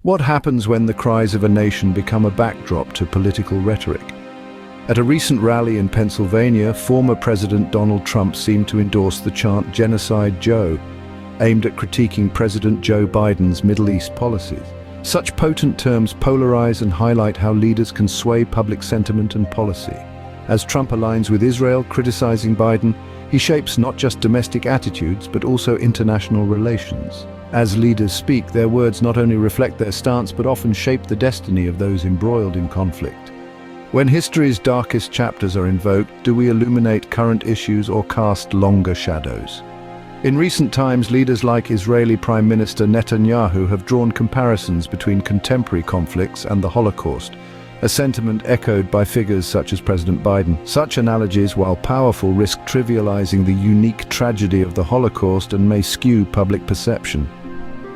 What happens when the cries of a nation become a backdrop to political rhetoric? At a recent rally in Pennsylvania, former President Donald Trump seemed to endorse the chant "Genocide Joe," aimed at critiquing President Joe Biden's Middle East policies. Such potent terms polarize and highlight how leaders can sway public sentiment and policy. As Trump aligns with Israel, criticizing Biden, he shapes not just domestic attitudes but also international relations. As leaders speak, their words not only reflect their stance but often shape the destiny of those embroiled in conflict. When history's darkest chapters are invoked, do we illuminate current issues or cast longer shadows? In recent times, leaders like Israeli Prime Minister Netanyahu have drawn comparisons between contemporary conflicts and the Holocaust, a sentiment echoed by figures such as President Biden. Such analogies, while powerful, risk trivializing the unique tragedy of the Holocaust and may skew public perception.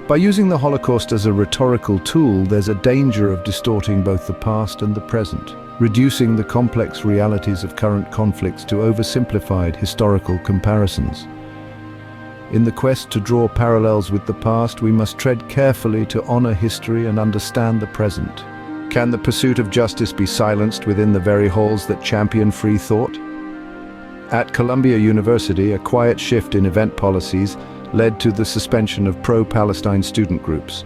By using the Holocaust as a rhetorical tool, there's a danger of distorting both the past and the present, reducing the complex realities of current conflicts to oversimplified historical comparisons. In the quest to draw parallels with the past, we must tread carefully to honor history and understand the present. Can the pursuit of justice be silenced within the very halls that champion free thought? At Columbia University, a quiet shift in event policies led to the suspension of pro-Palestine student groups.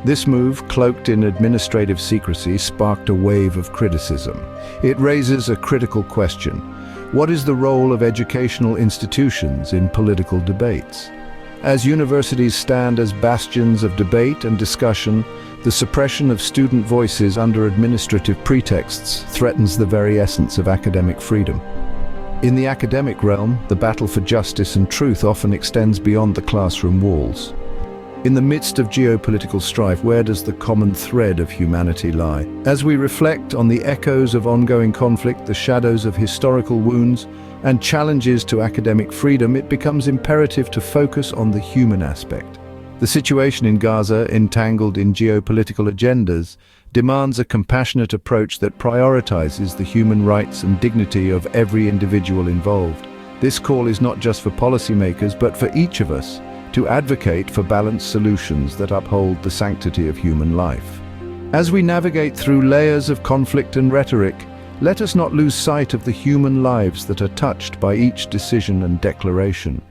This move, cloaked in administrative secrecy, sparked a wave of criticism. It raises a critical question. What is the role of educational institutions in political debates? As universities stand as bastions of debate and discussion, the suppression of student voices under administrative pretexts threatens the very essence of academic freedom. In the academic realm, the battle for justice and truth often extends beyond the classroom walls. In the midst of geopolitical strife, where does the common thread of humanity lie? As we reflect on the echoes of ongoing conflict, the shadows of historical wounds, and challenges to academic freedom, it becomes imperative to focus on the human aspect. The situation in Gaza, entangled in geopolitical agendas, demands a compassionate approach that prioritizes the human rights and dignity of every individual involved. This call is not just for policymakers, but for each of us to advocate for balanced solutions that uphold the sanctity of human life. As we navigate through layers of conflict and rhetoric, let us not lose sight of the human lives that are touched by each decision and declaration.